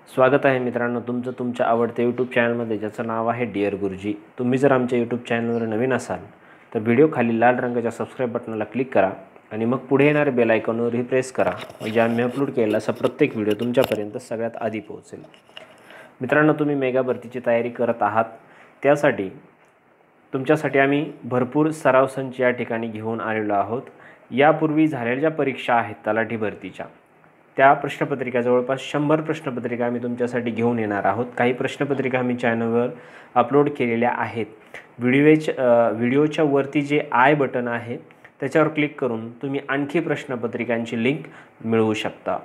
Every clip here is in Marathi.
स्वागत आहे मित्रांनो तुमचं तुमच्या आवडत्या यूट्यूब चॅनलमध्ये, ज्याचं नाव आहे डिअर गुरुजी। तुम्ही जर आमच्या यूट्यूब चॅनलवर नवीन असाल तर व्हिडिओ खाली लाल रंगाच्या सबस्क्राईब बटनाला क्लिक करा आणि मग पुढे येणाऱ्या बेल आयकॉनवर प्रेस करा, म्हणजे आम्ही अपलोड केलेला असा प्रत्येक व्हिडिओ तुमच्यापर्यंत सगळ्यात आधी पोहोचेल। मित्रांनो, तुम्ही मेगा भरतीची तयारी करत आहात, त्यासाठी तुमच्यासाठी आम्ही भरपूर सराव संच या ठिकाणी घेऊन आलेलो आहोत। यापूर्वी झालेल्या ज्या परीक्षा आहेत तलाठी भरतीच्या, त्या प्रश्नपत्रिका जवळपास 100 प्रश्नपत्रिका आम्ही तुमच्यासाठी घेऊन येणार आहोत। काही प्रश्नपत्रिका आम्ही चॅनलवर अपलोड केलेल्या आहेत। व्हिडिओच्या वरती जे आय बटन आहे त्याच्यावर क्लिक करून तुम्ही आणखी प्रश्नपत्रिकांची लिंक मिळवू शकता,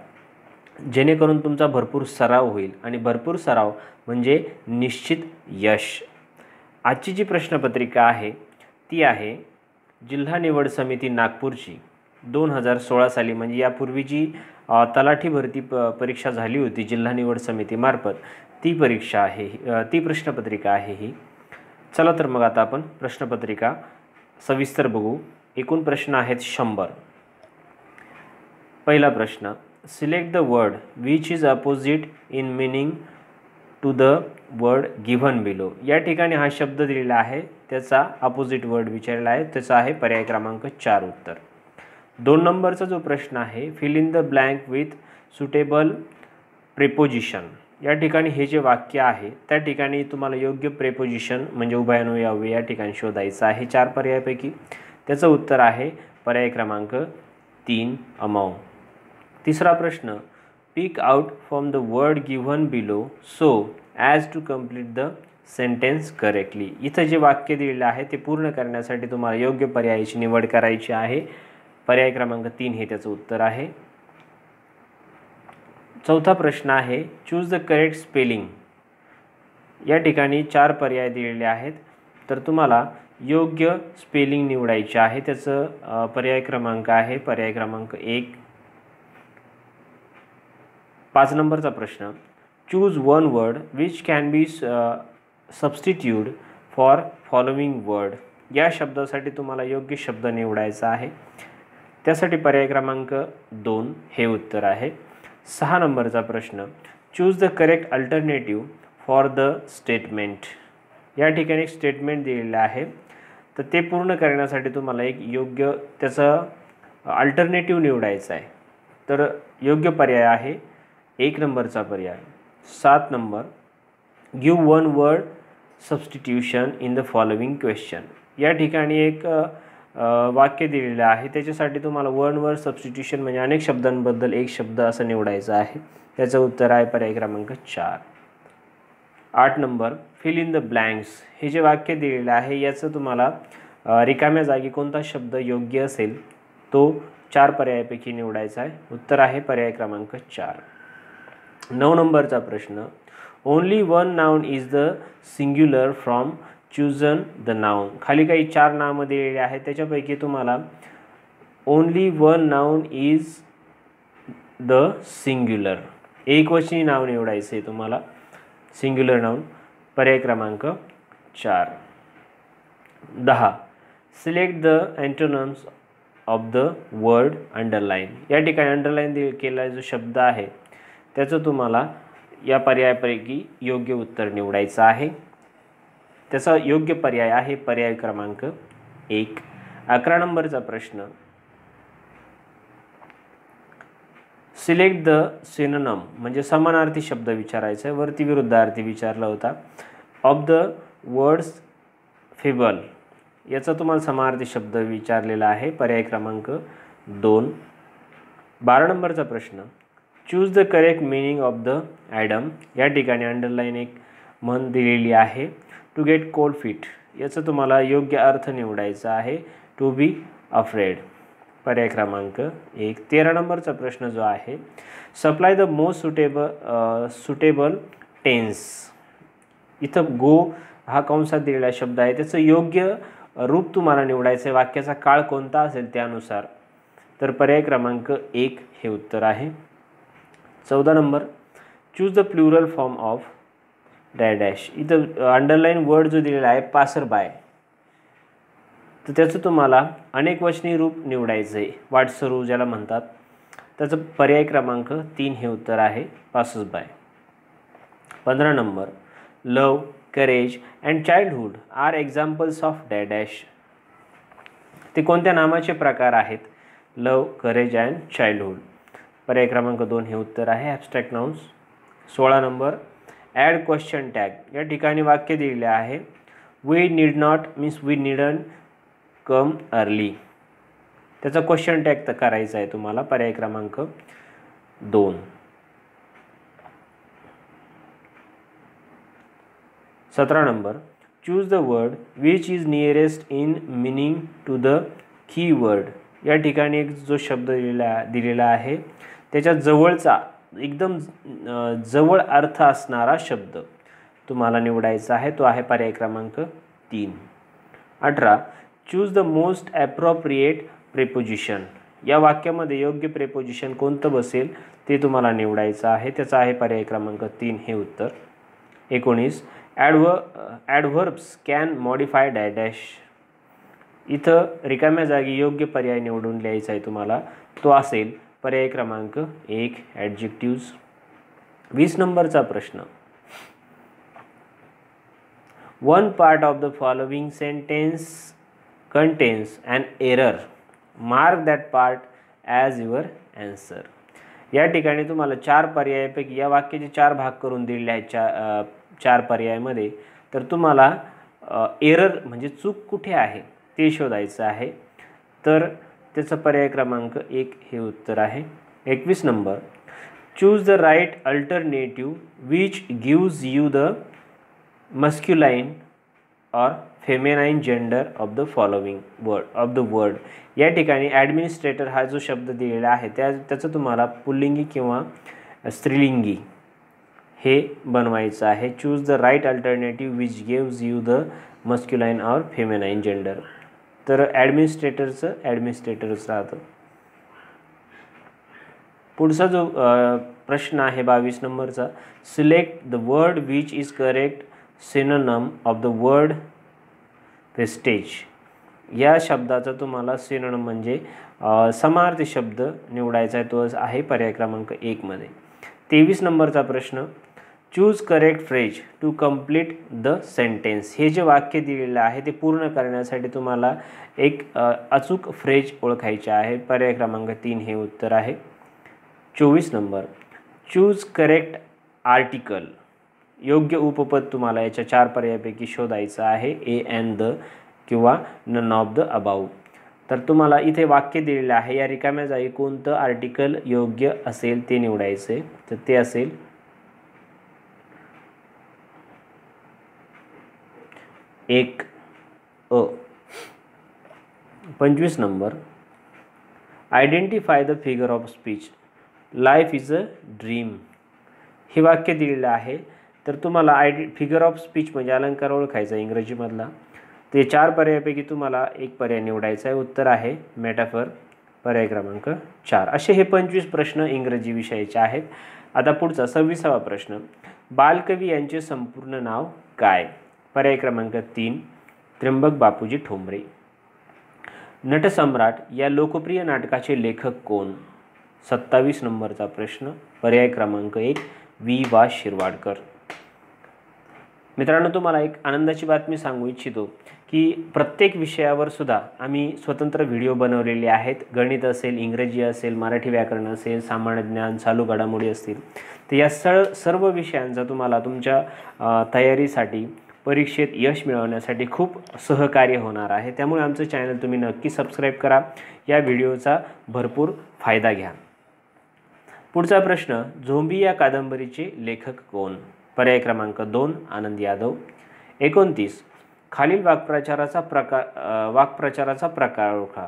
जेणेकरून तुमचा भरपूर सराव होईल आणि भरपूर सराव म्हणजे निश्चित यश। आजची जी प्रश्नपत्रिका आहे ती आहे जिल्हा निवड समिती नागपूरची 2016 साली, म्हणजे यापूर्वी जी तलाठी भरती परीक्षा झाली होती जिल्हा निवड समितीमार्फत, ती परीक्षा आहे, ती प्रश्नपत्रिका आहे ही। चला तर मग आता आपण प्रश्नपत्रिका सविस्तर बघू। एकूण प्रश्न आहेत 100। पहिला प्रश्न, select the word which is opposite in meaning to the word given below. या ठिकाणी हा शब्द दिलेला आहे, त्याचा अपोजिट वर्ड विचारलेला आहे, त्याचा आहे पर्याय क्रमांक 4 उत्तर। 2 नंबरचा जो प्रश्न आहे, fill in the blank with suitable preposition. या ठिकाणी हे जे वाक्य आहे त्या ठिकाणी तुम्हाला योग्य प्रेपोजिशन म्हणजे उभयान्वयी अव्यय या ठिकाणी शोधायचं आहे 4 पर्यायापैकी। त्याचं उत्तर आहे पर्याय क्रमांक 3 अमाउंट। तिसरा प्रश्न, pick out from the word given below so as to complete the sentence correctly. इथं जे वाक्य दिलेलं आहे ते पूर्ण करण्यासाठी तुम्हाला योग्य पर्यायाची निवड करायची आहे। पर्याय क्रमांक 3 हे त्याचं उत्तर आहे। चौथा प्रश्न आहे, चूज द करेक्ट स्पेलिंग। या ठिकाणी 4 पर्याय दिलेले आहेत, तर तुम्हाला योग्य स्पेलिंग निवडायचे आहे। त्याचं पर्याय क्रमांक आहे पर्याय क्रमांक 1। 5 नंबरचा प्रश्न, choose one word which can be substitute for following word. या शब्दासाठी तुम्हाला योग्य शब्द निवडायचा आहे, त्यासाठी पर्याय क्रमांक 2 हे उत्तर आहे। 6 नंबरचा प्रश्न, choose the correct alternative for the statement. या ठिकाणी एक स्टेटमेंट दिलेलं आहे, तर ते पूर्ण करण्यासाठी तुम्हाला एक योग्य त्याचं अल्टरनेटिव्ह निवडायचं आहे, तर योग्य पर्याय आहे 1 नंबरचा पर्याय। 7 number, give one word substitution in the following question. या ठिकाणी एक वाक्य दिलेलं आहे, त्याच्यासाठी तुम्हाला वन वर्ड सबस्टिट्यूशन म्हणजे अनेक शब्दांबद्दल एक शब्द असं निवडायचं आहे, त्याचं उत्तर आहे पर्याय क्रमांक 4। 8 number, fill in the blanks. हे जे वाक्य दिलेलं आहे याचं तुम्हाला रिकाम्या जागी कोणता शब्द योग्य असेल तो 4 पर्यायापैकी निवडायचा आहे, उत्तर आहे पर्याय क्रमांक 4। 9 नंबरचा प्रश्न, only one noun is the singular from chosen the noun. खाली काही 4 नामं दिलेली आहेत, त्याच्यापैकी तुम्हाला only one noun is the singular, एकवचनी नाव निवडायचं आहे तुम्हाला, सिंग्युलर नाउन, पर्याय क्रमांक 4। 10, select the antonyms of the word underline. या ठिकाणी अंडरलाइन केलेला जो शब्द आहे त्याचं तुम्हाला या पर्यायापैकी योग्य उत्तर निवडायचं आहे, त्याचा योग्य पर्याय आहे पर्याय क्रमांक 1। 11 नंबरचा प्रश्न, सिलेक्ट द सिनोनम म्हणजे समानार्थी शब्द विचारायचा आहे, वरती विरुद्धार्थी विचारला होता। ऑफ द वर्ड्स फेबल, याचा तुम्हाला समानार्थी शब्द विचारलेला आहे, पर्याय क्रमांक 2। 12 नंबरचा प्रश्न, choose the correct meaning of the Adam. या ठिकाणी अंडरलाईन एक म्हण दिलेली आहे, टू गेट कोल्ड फीट, याचं तुम्हाला योग्य अर्थ निवडायचा आहे, टू बी अफ्रेड, पर्याय क्रमांक 1। 13 नंबरचा प्रश्न जो आहे, supply the most suitable tense. इथं गो हा कंसात दिलेला शब्द आहे, त्याचं योग्य रूप तुम्हाला निवडायचं आहे, वाक्याचा काळ कोणता असेल त्यानुसार, तर पर्याय क्रमांक 1 हे उत्तर आहे। 14 number, choose the plural form of dash dash. इथं अंडरलाईन वर्ड जो दिलेला आहे पासर बाय, तर त्याचं तुम्हाला अनेकवचनी रूप निवडायचं आहे, वाटसरू ज्याला म्हणतात, त्याचं पर्याय क्रमांक 3 हे उत्तर आहे, passes by. 15 number, love, courage and childhood are examples of dash. ते कोणत्या नामाचे प्रकार आहेत? Love, courage and childhood. पर्याय क्रमांक 2 हे उत्तर आहे, abstract nouns. 16 number, add question tag. या ठिकाणी वाक्य दिलेले आहे, we need not means we needn't come early. त्याचा क्वेश्चन टॅग तर करायचा आहे तुम्हाला. पर्याय क्रमांक 2. 17 number, choose the word which is nearest in meaning to the keyword. या ठिकाणी एक जो शब्द दिलेला आहे त्याच्या जवळचा, एकदम जवळ अर्थ असणारा शब्द तुम्हाला निवडायचा आहे. तो आहे पर्याय क्रमांक 3. 18, choose the most appropriate preposition. या वाक्यामध्ये योग्य प्रेपोजिशन कोणतं बसेल ते तुम्हाला निवडायचं आहे. त्याचा आहे पर्याय क्रमांक 3 हे उत्तर. 19, ॲडव्हर्ब्स कॅन मॉडिफाय डॅश. इथं रिकाम्या जागी योग्य पर्याय निवडून लिहायचा आहे तुम्हाला. तो असेल पर्याय क्रमांक 1 ॲडजेक्टिव्ज. 20 नंबरचा प्रश्न, one part of the following sentence contains an error, mark that part as your answer. या ठिकाणी तुम्हाला 4 पर्यायापैकी या वाक्याचे 4 भाग करून दिलेले आहेत 4 पर्यायामध्ये. तर तुम्हाला एरर म्हणजे चूक कुठे आहे ते शोधायचं आहे. तर त्याचा पर्याय क्रमांक 1 हे उत्तर आहे. 21 number, choose the right alternative which gives you the masculine और feminine gender of the following word. या ठिकाणी ॲडमिनिस्ट्रेटर हा जो शब्द दिलेला आहे त्याचं तुम्हाला पुल्लिंगी किंवा स्त्रीलिंगी हे बनवायचं आहे. Choose the right alternative which gives you the masculine और फेमिनाइन जेंडर. तर ॲडमिनिस्ट्रेटरच राहतं. पुढचा जो प्रश्न आहे 22 नंबरचा, select the word which is correct synonym of the word wastage. या शब्दाचा तुम्हाला सिनोनम म्हणजे समार्थी शब्द निवडायचा आहे. तो आहे पर्याय क्रमांक 1 मध्ये. 23 नंबरचा प्रश्न, choose correct phrase to complete the sentence. हे जे वाक्य दिलेलं आहे ते पूर्ण करण्यासाठी तुम्हाला एक अचूक फ्रेज ओळखायचे आहे. पर्याय क्रमांक 3 हे उत्तर आहे. 24 नंबर, चूज करेक्ट आर्टिकल. योग्य उपपद तुम्हाला याच्या 4 पर्यायापैकी शोधायचं आहे. ए अँड द किंवा नन ऑफ द अबाव. तर तुम्हाला इथे वाक्य दिलेलं आहे, या रिकाम्या जागी कोणतं आर्टिकल योग्य असेल ते निवडायचे. तर ते असेल 1 अ. 25 number, identify the figure of speech. Life is a dream. हे वाक्य दिलेलं आहे. तर तुम्हाला फिगर ऑफ स्पीच म्हणजे अलंकार ओळखायचा इंग्रजीमधला. ते 4 पर्यायापैकी तुम्हाला एक पर्याय निवडायचा आहे. उत्तर आहे मेटाफर. पर्याय क्रमांक 4. असे हे 25 प्रश्न इंग्रजी विषयाचे आहेत. आता पुढचा 26वा प्रश्न, बालकवी यांचे संपूर्ण नाव काय? पर्याय क्रमांक 3 त्र्यंबक बापूजी ठोंबरे. नटसम्राट या लोकप्रिय नाटकाचे लेखक कोण? 27 नंबरचा प्रश्न. पर्याय क्रमांक 1 वा शिरवाडकर. मित्रांनो, तुम्हाला एक आनंदाची बातमी सांगू इच्छितो की प्रत्येक विषयावर सुद्धा आम्ही स्वतंत्र व्हिडिओ बनवलेले आहेत. गणित असेल, इंग्रजी असेल, मराठी व्याकरण असेल, सामान्य ज्ञान, चालू घडामोडी असतील. तर या सर्व विषयांचा तुम्हाला तुमच्या तयारीसाठी, परीक्षेत यश मिळवण्यासाठी खूप सहकार्य होणार आहे. त्यामुळे आमचं चॅनल तुम्ही नक्की सबस्क्राईब करा. या व्हिडिओचा भरपूर फायदा घ्या. पुढचा प्रश्न, झोंबी या कादंबरीचे लेखक कोण? पर्याय क्रमांक 2 आनंद यादव. 29 खालील वाक्प्रचाराचा प्रकार ओळखा.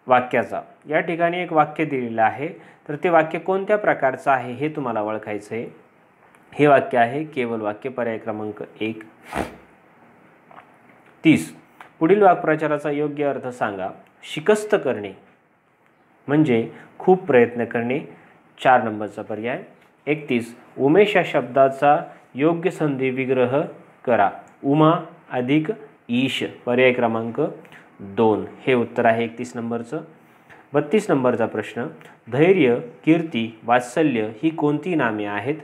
वाक्याचा. या ठिकाणी एक वाक्य दिलेलं आहे. तर ते वाक्य कोणत्या प्रकारचं आहे हे तुम्हाला ओळखायचं आहे. हे वाक्य आहे केवळ वाक्य. पर्याय क्रमांक 1. 30 पुढील वाक्प्रचाराचा योग्य अर्थ सांगा. शिकस्त करणे म्हणजे खूप प्रयत्न करणे. 4 नंबरचा पर्याय. 31 उमेश या शब्दाचा योग्य संधी विग्रह करा. उमा अधिक ईश. पर्याय क्रमांक 2 हे उत्तर आहे 31 नंबरचं. 32 नंबरचा प्रश्न, धैर्य, कीर्ती, वात्सल्य ही कोणती नामे आहेत?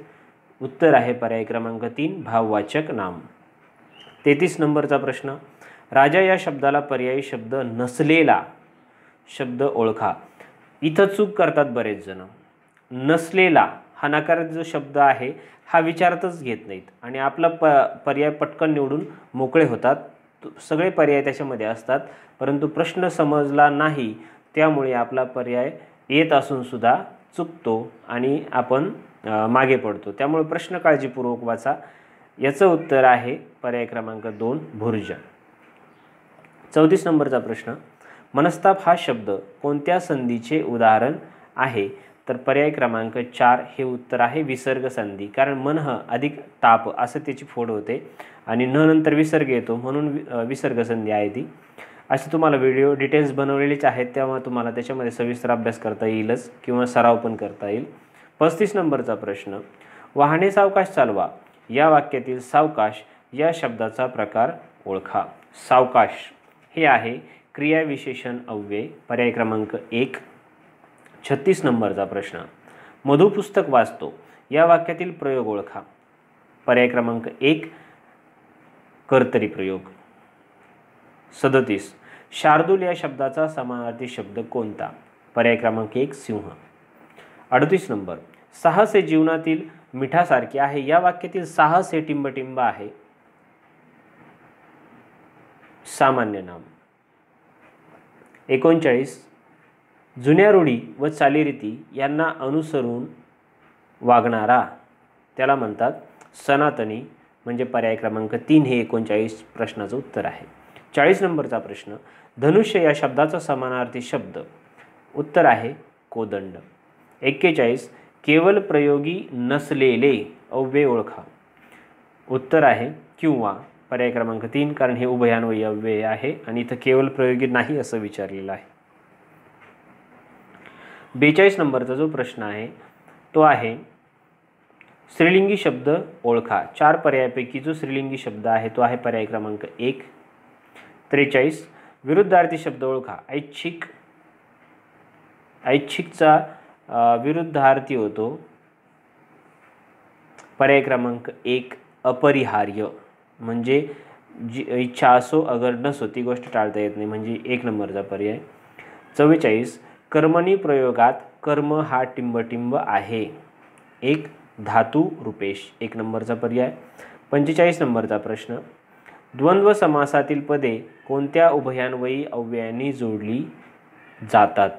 उत्तर आहे पर्याय क्रमांक 3 भाववाचक नाम. 33 नंबरचा प्रश्न, राजा या शब्दाला पर्यायी शब्द नसलेला शब्द ओळखा. इथं चूक करतात बरेच जण. नसलेला हा नकारार्थी जो शब्द आहे हा विचारातच घेत नाहीत आणि आपला पर्याय पटकन निवडून मोकळे होतात. सगळे पर्याय त्याच्यामध्ये असतात, परंतु प्रश्न समजला नाही त्यामुळे आपला पर्याय येत असून सुद्धा चुकतो आणि आपण मागे पडतो. त्यामुळे प्रश्न काळजीपूर्वक वाचा. याचं उत्तर आहे पर्याय क्रमांक 2 भुर्ज. 34 नंबरचा प्रश्न, मनस्ताप हा शब्द कोणत्या संधीचे उदाहरण आहे? तर पर्याय क्रमांक 4 हे उत्तर आहे विसर्ग संधी. कारण मनः अधिक ताप असं त्याची फोड होते आणि न नंतर विसर्ग येतो म्हणून विसर्ग संधी आहे ती. असे तुम्हाला व्हिडिओ डिटेल्स बनवलेलेच आहेत, तेव्हा तुम्हाला त्याच्यामध्ये सविस्तर अभ्यास करता येईलच किंवा सराव पण करता येईल. 35 नंबरचा प्रश्न, वाहने सावकाश चालवा या वाक्यातील सावकाश या शब्दाचा प्रकार ओळखा. सावकाश हे आहे क्रियाविशेषण अव्यय. पर्याय क्रमांक 1. 36 नंबरचा प्रश्न, मधु पुस्तक वाचतो या वाक्यातील प्रयोग ओळखा. पर्याय क्रमांक 1 कर्तरी प्रयोग. 37 शार्दूल या शब्दाचा समानार्थी शब्द कोणता? पर्याय क्रमांक 1 सिंह. 38 नंबर, साहस हे जीवनातील मिठासारखे आहे या वाक्यातील साहस हे टिंबटिंब आहे. सामान्य नाम. 39 जुन्या रूढी व चालीरीती यांना अनुसरून वागणारा त्याला म्हणतात सनातनी. म्हणजे पर्याय क्रमांक 3 हे 39 प्रश्नाचं उत्तर आहे. 40 नंबरचा प्रश्न, धनुष्य या शब्दाचा समानार्थी शब्द. उत्तर आहे कोदंड. 41 केवल प्रयोगी नसलेले अव्यय ओळखा. उत्तर आहे किंवा. पर्याय क्रमांक 3 कारण हे उभयान्वयी अव्यय आहे आणि इथं केवल प्रयोगी नाही असं विचारलेलं आहे. 42 नंबरचा जो प्रश्न आहे तो आहे स्त्रीलिंगी शब्द ओळखा. 4 पर्यायापैकी जो स्त्रीलिंगी शब्द आहे तो आहे पर्याय क्रमांक 1. 43 विरुद्धार्थी शब्द ओळखा. ऐच्छिक. ऐच्छिकचा विरुद्धार्थी होतो पर्याय क्रमांक 1 अपरिहार्य. म्हणजे जी इच्छा असो अगर नसो ती गोष्ट टाळता येत नाही, म्हणजे 1 नंबरचा पर्याय. 44 कर्मणी प्रयोगात कर्म हा टिंबटिंब आहे. 1 धातू रूपेश. 1 नंबरचा पर्याय. 45 नंबरचा प्रश्न, द्वंद्व समासातील पदे कोणत्या उभयान्वयी अव्ययांनी जोडली जातात?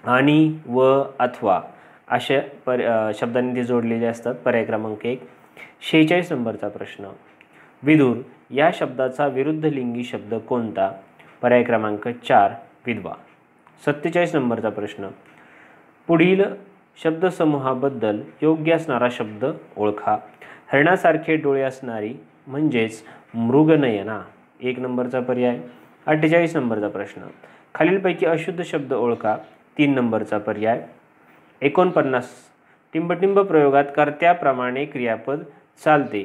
आणि व अथवा अशा शब्दांनी ते जोडलेले असतात. पर्याय क्रमांक 1. 46 नंबरचा प्रश्न, विदुर या शब्दाचा विरुद्ध लिंगी शब्द कोणता? पर्याय क्रमांक 4 विधवा. 47 नंबरचा प्रश्न, पुढील शब्दसमूहाबद्दल योग्य असणारा शब्द ओळखा. हरणासारखे डोळे असणारी म्हणजेच मृगनयना. 1 नंबरचा पर्याय. 48 नंबरचा प्रश्न, खालीलपैकी अशुद्ध शब्द ओळखा. 3 नंबरचा पर्याय. 49 टिंबटिंब प्रयोगात कर्त्याप्रमाणे क्रियापद चालते.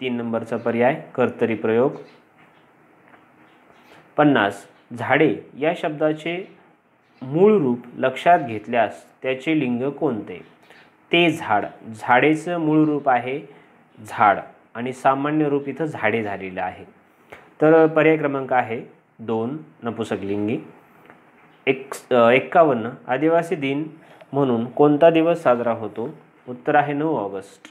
3 नंबरचा पर्याय कर्तरी प्रयोग. 50 झाडे या शब्दाचे मूळ रूप लक्षात घेतल्यास त्याचे लिंग कोणते? ते झाड. झाडेचं मूळ रूप आहे झाड आणि सामान्य रूप इथं झाडे झालेलं आहे. तर पर्याय क्रमांक आहे 2 नपुंसकलिंगी. 51 आदिवासी दिन म्हणून कोणता दिवस साजरा होतो? उत्तर आहे 9 ऑगस्ट.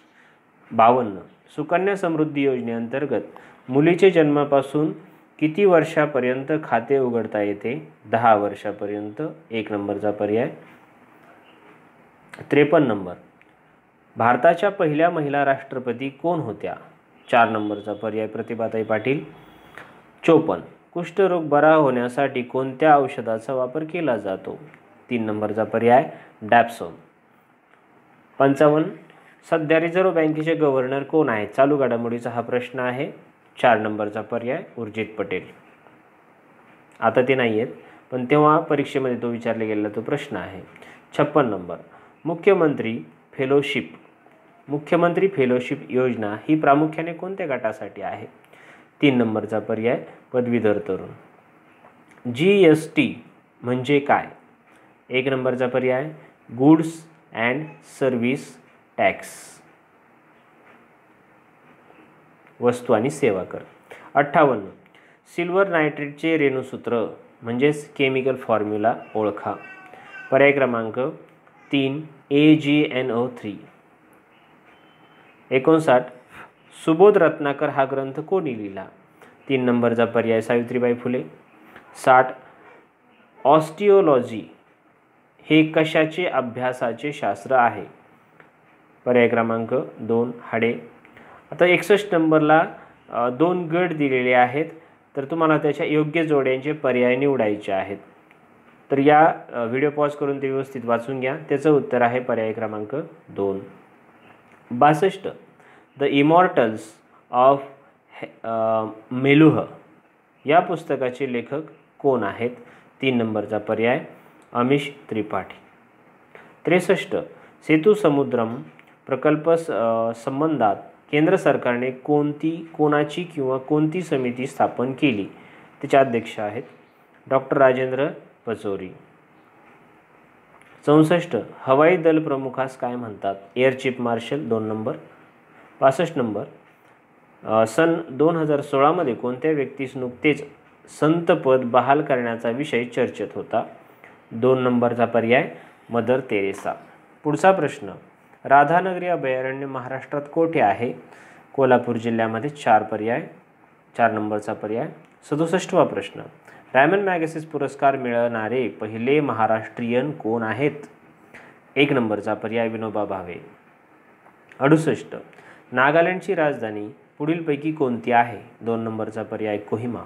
52 सुकन्या समृद्धी योजनेअंतर्गत मुलीचे जन्मापासून किती वर्षापर्यंत खाते उघडता येते? 10 वर्षापर्यंत. 1 नंबरचा पर्याय. 53 नंबर, भारताच्या पहिल्या महिला राष्ट्रपती कोण होत्या? 4 नंबरचा पर्याय प्रतिभाताई पाटील. 54 कुष्ठरोग बरा होण्यासाठी कोणत्या औषधाचा वापर केला जातो? 3 नंबरचा पर्याय डॅप्सोन. 55 सध्या रिझर्व्ह बँकेचे गव्हर्नर कोण आहेत? चालू घडामोडीचा हा प्रश्न आहे. 4 नंबरचा पर्याय उर्जित पटेल. आता ते नाही आहेत पण तेव्हा परीक्षेमध्ये तो विचारला गेलेला तो प्रश्न आहे. 56 नंबर, मुख्यमंत्री फेलोशिप. मुख्यमंत्री फेलोशिप योजना ही प्रामुख्याने कोणत्या गटासाठी आहे? 3 नंबरचा पर्याय पदवीधर तरुण. GST म्हणजे काय? 1 नंबरचा पर्याय गुड्स अँड सर्व्हिस टॅक्स, वस्तू आणि सेवा कर. 58. सिल्वर नायट्रेटचे रेणुसूत्र म्हणजेच केमिकल फॉर्म्युला ओळखा. पर्याय क्रमांक 3 AgNO3. 59. सुबोध रत्नाकर हा ग्रंथ कोणी लिहिला? 3 नंबरचा पर्याय सावित्रीबाई फुले. 60. ऑस्टिओलॉजी हे कशाचे अभ्यासाचे शास्त्र आहे? पर्याय क्रमांक 2 हाडे. आता 61 नंबरला 2 गट दिलेले आहेत, तर तुम्हाला त्याच्या योग्य जोड्यांचे पर्याय निवडायचे आहेत. तर या व्हिडिओ पॉज करून ते व्यवस्थित वाचून घ्या. त्याचं उत्तर आहे पर्याय क्रमांक 2. 62. द इमॉर्टल्स ऑफ मेलुह या पुस्तकाचे लेखक कोण आहेत? 3 नंबरचा पर्याय अमिश त्रिपाठी. 63. सेतू समुद्रम प्रकल्प संबंधात केंद्र सरकारने कोणाची किंवा कोणती समिती स्थापन केली? त्याचे अध्यक्ष आहेत डॉक्टर राजेंद्र पचौरी. 64. हवाई दल प्रमुखास काय म्हणतात? Air chief marshal. 2 number. 65 number. सन 2016 मध्ये कोणत्या व्यक्तीस नुकतेच संतपद बहाल करण्याचा विषय चर्चेत होता? 2 नंबरचा पर्याय मदर तेरेसा. पुढचा प्रश्न. राधानगरी अभयारण्य महाराष्ट्रात कोठे आहे? कोल्हापूर जिल्ह्यामध्ये. 4 पर्याय. 4 नंबरचा पर्याय. 67वा प्रश्न. रायमन मॅगसेसे पुरस्कार मिळवणारे पहिले महाराष्ट्रीयन कोण आहेत? 1 नंबरचा पर्याय विनोबा भावे. 68. नागालँडची राजधानी पुढीलपैकी कोणती आहे? 2 नंबरचा पर्याय कोहिमा.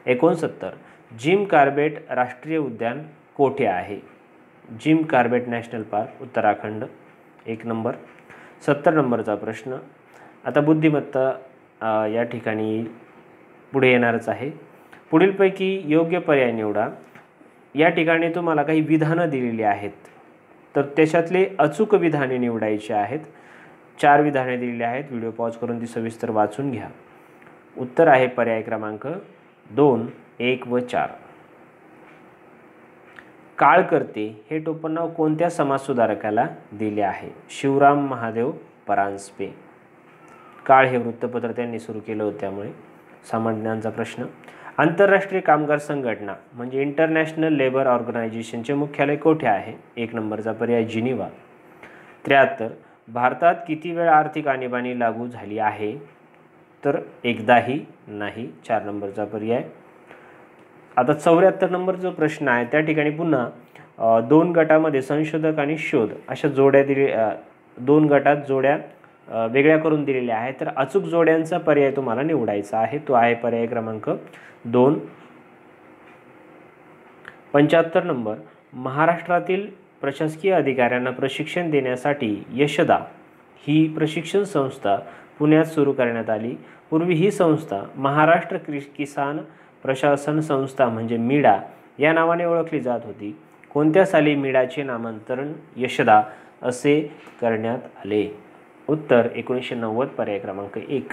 69. जिम कार्बेट राष्ट्रीय उद्यान कोठे आहे? Jim Corbett national park, Uttarakhand. 1 number. 70 नंबरचा प्रश्न. आता बुद्धिमत्ता या ठिकाणी पुढे येणारच आहे. पुढीलपैकी योग्य पर्याय निवडा. या ठिकाणी तुम्हाला काही विधानं दिलेली आहेत, तर त्याच्यातले अचूक विधाने निवडायची आहेत. 4 विधाने दिलेली आहेत. व्हिडिओ पॉज करून ती सविस्तर वाचून घ्या. उत्तर आहे पर्याय क्रमांक 2, 1 व 4. काळकर्ते हे टोपणनाव कोणत्या समाजसुधारकाला दिले आहे? शिवराम महादेव परांजपे. काळ हे वृत्तपत्र त्यांनी सुरू केलं होतं, त्यामुळे सामान्यांचा प्रश्न. आंतरराष्ट्रीय कामगार संघटना म्हणजे इंटरनॅशनल लेबर ऑर्गनायझेशनचे मुख्यालय कोठे आहे? 1 नंबरचा पर्याय जिनिव्हा. 73. भारतात किती वेळा आर्थिक आणीबाणी लागू झाली आहे? तर एकदाही नाही. 4 नंबरचा पर्याय. आता 74 नंबर जो प्रश्न आहे त्या ठिकाणी पुन्हा 2 गटामध्ये संशोधक आणि शोध अशा जोड्या 2 गटात जोड्या वेगळ्या करून दिलेल्या आहेत. तर अचूक जोड्यांचा पर्याय तुम्हाला निवडायचा आहे. तो आहे पर्याय क्रमांक 2. 75 नंबर. महाराष्ट्रातील प्रशासकीय अधिकाऱ्यांना प्रशिक्षण देण्यासाठी यशदा ही प्रशिक्षण संस्था पुण्यात सुरू करण्यात आली. पूर्वी ही संस्था महाराष्ट्र किसान प्रशासन संस्था म्हणजे मीडा या नावाने ओळखली जात होती. कोणत्या साली मीडाचे नामांतरण यशदा असे करण्यात आले? उत्तर 1990. पर्याय क्रमांक 1.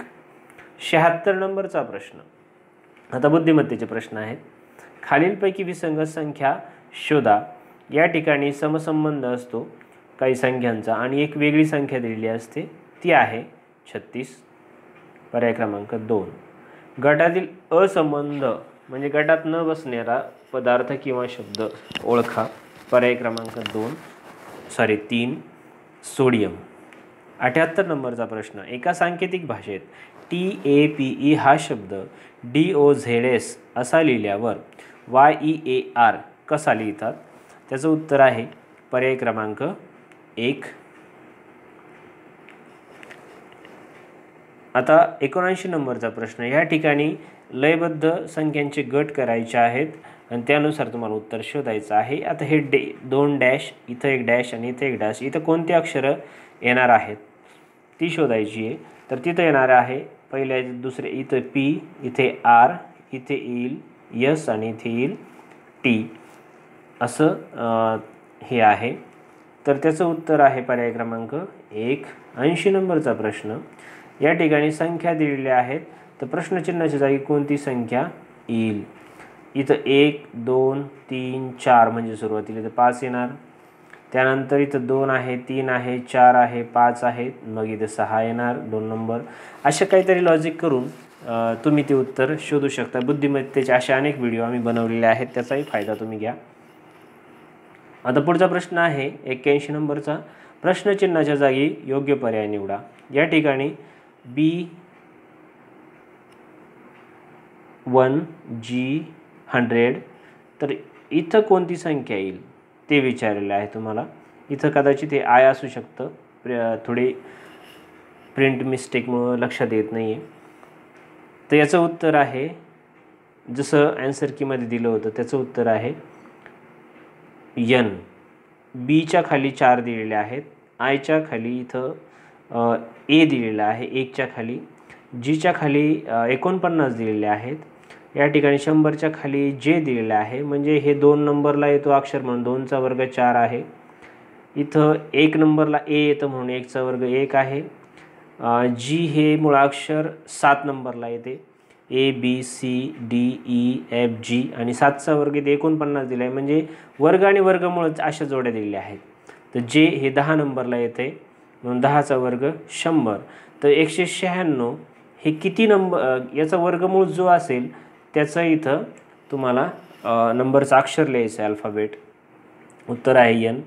76 नंबरचा प्रश्न. आता बुद्धिमत्तेचे प्रश्न आहेत. खालीलपैकी विसंगत संख्या शोधा. या ठिकाणी समसंबंध असतो काही संख्यांचा आणि एक वेगळी संख्या दिलेली असते, ती आहे 36. पर्याय क्रमांक 2. गटातील असंबंध म्हणजे गटात न बसणारा पदार्थ किंवा शब्द ओळखा. पर्याय क्रमांक 3. सोडियम. 78 नंबरचा प्रश्न. एका सांकेतिक भाषेत TAPE हा शब्द DOZS असा लिहिल्यावर YEAR कसा लिहितात? त्याचं उत्तर आहे पर्याय क्रमांक 1. आता 79 नंबरचा प्रश्न. या ठिकाणी लयबद्ध संख्यांचे गट करायचे आहेत आणि त्यानुसार तुम्हाला उत्तर शोधायचं आहे. आता हे 2 डॅश, इथं 1 डॅश आणि इथं 1 डॅश, इथं कोणती अक्षरं येणार आहेत ती शोधायची आहे. तर तिथं येणार आहे पहिल्या दुसरे, इथं P, इथे R, इथे येईल S आणि इथे येईल T असं हे आहे. तर त्याचं उत्तर आहे पर्याय क्रमांक 1. 80 नंबरचा प्रश्न. या ठिकाणी संख्या दिलेल्या आहेत, तर प्रश्नचिन्हाच्या जागी कोणती संख्या येईल? इथं 1, 2, 3, 4 म्हणजे सुरुवातीला इथं 5 येणार, त्यानंतर इथं 2 आहे, 3 आहे, 4 आहे, 5 आहे, मग इथं 6 येणार 2 नंबर. असे काहीतरी लॉजिक करून तुम्ही ते उत्तर शोधू शकता. बुद्धिमत्तेचे असे अनेक व्हिडिओ आम्ही बनवलेले आहेत, त्याचाही फायदा तुम्ही घ्या. आता पुढचा प्रश्न आहे 81 नंबरचा. प्रश्नचिन्हाच्या जागी योग्य पर्याय निवडा. या ठिकाणी B1G100 तर इथं कोणती संख्या येईल ते विचारलेलं आहे तुम्हाला. इथं कदाचित हे आय असू शकतं, थोडे प्रिंट मिस्टेकमुळं लक्षात येत नाही आहे. तर याचं उत्तर आहे, जसं ॲन्सर कीमध्ये दिलं होतं त्याचं उत्तर आहे N. बीच्या खाली 4 दिलेले आहेत, आयच्या खाली इथं ए दिलेला आहे 1च्या खाली, जीच्या खाली 49 दिलेले आहेत, या ठिकाणी 100च्या खाली जे दिलेलं आहे, म्हणजे हे 2 नंबरला येतो अक्षर म्हणून 2चा वर्ग 4 आहे. इथं 1 नंबरला ए येतं म्हणून 1चा वर्ग 1 आहे. जी हे मुळाक्षर 7 नंबरला येते, ABCDEFG आणि 7चा वर्ग इथे 49 दिला आहे, म्हणजे वर्ग आणि वर्गमूळ अशा जोड्या दिलेल्या आहेत. तर जे हे 10 नंबरला येते म्हणून 10चा वर्ग 100. तर 196 हे किती नंबर, याचा वर्गमूळ जो असेल त्याचं इथं तुम्हाला नंबरचं अक्षर लिहायचं आहे, अल्फाबेट. उत्तर आहे N.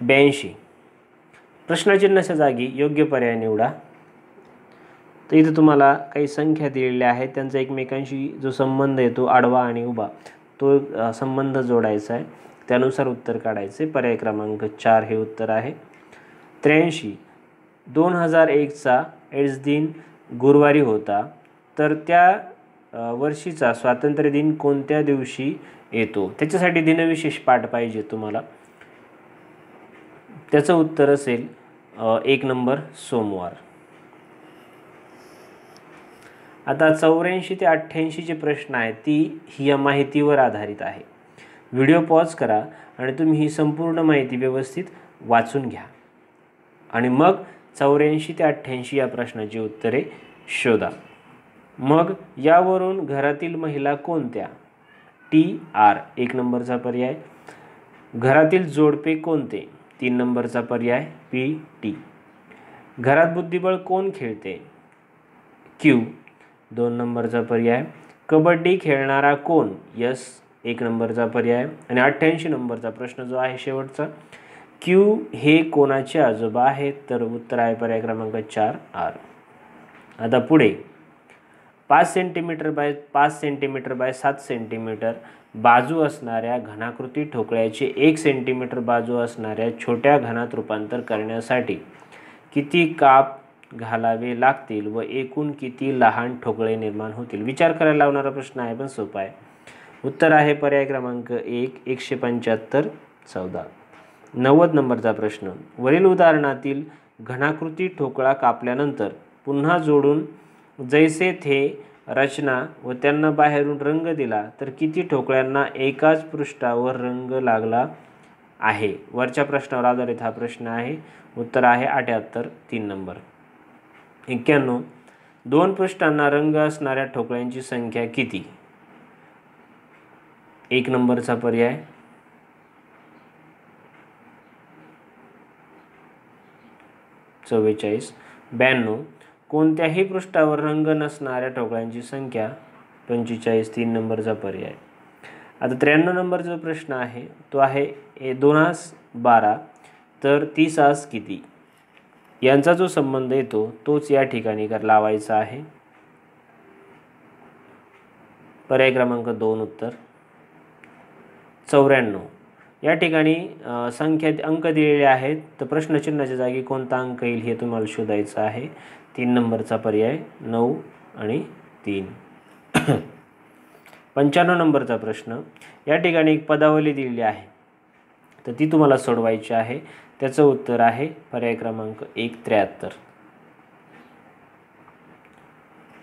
82. प्रश्नचिन्हाच्या जागी योग्य पर्याय निवडा. तर इथं तुम्हाला काही संख्या दिलेल्या आहेत, त्यांचा एकमेकांशी जो संबंध येतो आडवा आणि उभा, तो संबंध जोडायचा आहे, त्यानुसार उत्तर काढायचे. पर्याय क्रमांक 4 हे उत्तर आहे. 83. 2001चा एड्स दिन गुरुवारी होता, तर त्या वर्षीचा स्वातंत्र्य दिन कोणत्या दिवशी येतो? त्याच्यासाठी दिनविशेष पाठ पाहिजे तुम्हाला. त्याचं उत्तर असेल 1 नंबर सोमवार. आता 84 ते 88 जे प्रश्न आहेत ती या माहितीवर आधारित आहे. व्हिडिओ पॉज करा आणि तुम्ही ही संपूर्ण माहिती व्यवस्थित वाचून घ्या आणि मग 84 ते 88 या प्रश्नाची उत्तरे शोधा. मग यावरून घरातील महिला कोणत्या? TR 1 नंबरचा पर्याय. घरातील जोडपे कोणते? 3 नंबरचा पर्याय PT. घरात बुद्धिबळ कोण खेळते? Q 2 नंबरचा पर्याय. कबड्डी खेळणारा कोण? S 1 नंबरचा पर्याय. आणि 88 नंबरचा प्रश्न जो आहे शेवटचा, Q हे कोणाचे आजोबा आहेत? तर उत्तर आहे पर्याय क्रमांक 4R. आता पुढे 5 centimetre bye 5 centimetre bye 7 centimetre बाजू असणाऱ्या घनाकृती ठोकळ्याचे 1 सेंटीमीटर बाजू असणाऱ्या छोट्या घनात रूपांतर करण्यासाठी किती काप घालावे लागतील व एकूण किती लहान ठोकळे निर्माण होतील? विचार करायला लावणारा प्रश्न आहे, पण सोपा आहे. उत्तर आहे पर्याय क्रमांक 1 175 14. 90 नंबरचा प्रश्न. वरील उदाहरणातील घनाकृती ठोकळा कापल्यानंतर पुन्हा जोडून जैसे थे रचना व त्यांना बाहेरून रंग दिला तर किती ठोकळ्यांना एकाच पृष्ठावर रंग लागला आहे? वरच्या प्रश्नावर आधारित हा प्रश्न आहे. उत्तर आहे 78 3 नंबर. 91. 2 पृष्ठांना रंग असणाऱ्या ठोकळ्यांची संख्या किती? 1 नंबरचा पर्याय. 44. 92. कोणत्याही पृष्ठावर रंग नसणाऱ्या ठोकळ्यांची संख्या 45 3 नंबरचा पर्याय. आता 93 नंबरचा प्रश्न आहे तो आहे 2 12 तर 30 किती? यांचा जो संबंध येतो तोच या ठिकाणी लावायचा आहे. पर्याय क्रमांक 2 उत्तर. 94. या ठिकाणी संख्या अंक दिलेले आहेत, तर प्रश्नचिन्हाच्या जागी कोणता अंक येईल हे तुम्हाला शोधायचं आहे. 3 नंबरचा पर्याय 9 आणि 3. 95 नंबरचा प्रश्न. या ठिकाणी एक पदावली दिलेली आहे, तर ती तुम्हाला सोडवायची आहे. त्याचं उत्तर आहे पर्याय क्रमांक 1 73.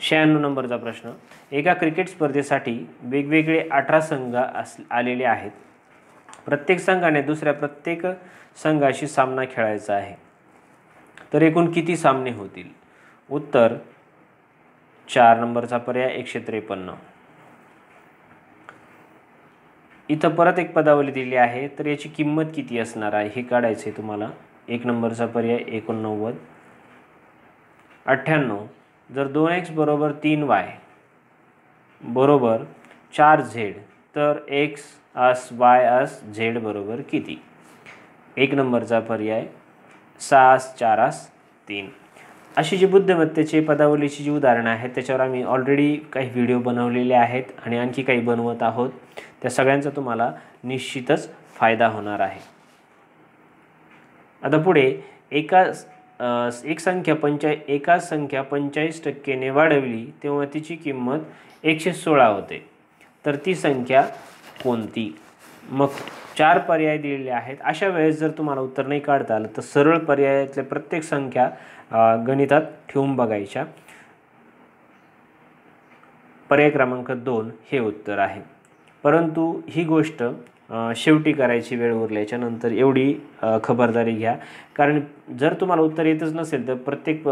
96 नंबरचा प्रश्न. एका क्रिकेट स्पर्धेसाठी वेगवेगळे 18 संघ आलेले आहेत. प्रत्येक संघाने दुसऱ्या प्रत्येक संघाशी सामना खेळायचा आहे, तर एकूण किती सामने होतील? उत्तर 4 नंबरचा पर्याय 153. इथं परत एक पदावली दिली आहे, तर याची किंमत किती असणार आहे हे काढायचं आहे तुम्हाला. 1 नंबरचा पर्याय 89. 98. जर 2x बरोबर 3y बरोबर 4z तर x अस y अस z बरोबर किती? 1 नंबरचा पर्याय 6 4 3. अशी जी बुद्धिमत्तेची पदावलीची जी उदाहरणं आहेत त्याच्यावर आम्ही ऑलरेडी काही व्हिडिओ बनवलेले आहेत आणि आणखी काही बनवत आहोत. त्या सगळ्यांचा तुम्हाला निश्चितच फायदा होणार आहे. आता पुढे एका संख्या 45% ने वाढवली तेव्हा तिची किंमत 116 होते, तर ती संख्या कोणती? मग 4 पर्याय दिलेले आहेत. अशा वेळेस जर तुम्हाला उत्तर नाही काढता आलं तर सरळ पर्यायातल्या प्रत्येक संख्या गणितात ठेवून बघायच्या. पर्याय क्रमांक 2 हे उत्तर आहे. परंतु ही गोष्ट शेवटी करायची वेळ उरल्याच्या नंतर एवढी खबरदारी घ्या, कारण जर तुम्हाला उत्तर येतच नसेल तर प्रत्येक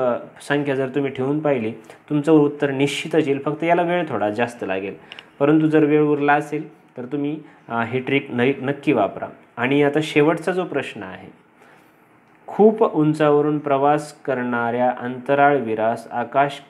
संख्या जर तुम्ही ठेवून पाहिली तुमचं उत्तर निश्चितच येईल, फक्त याला वेळ थोडा जास्त लागेल. परंतु जर वेळ उरला असेल तर तुम्ही ही ट्रिक नक्की वापरा. आणि आता शेवटचा जो प्रश्न आहे, खूप उंचावरून प्रवास करणाऱ्या अंतराळवीरास आकाश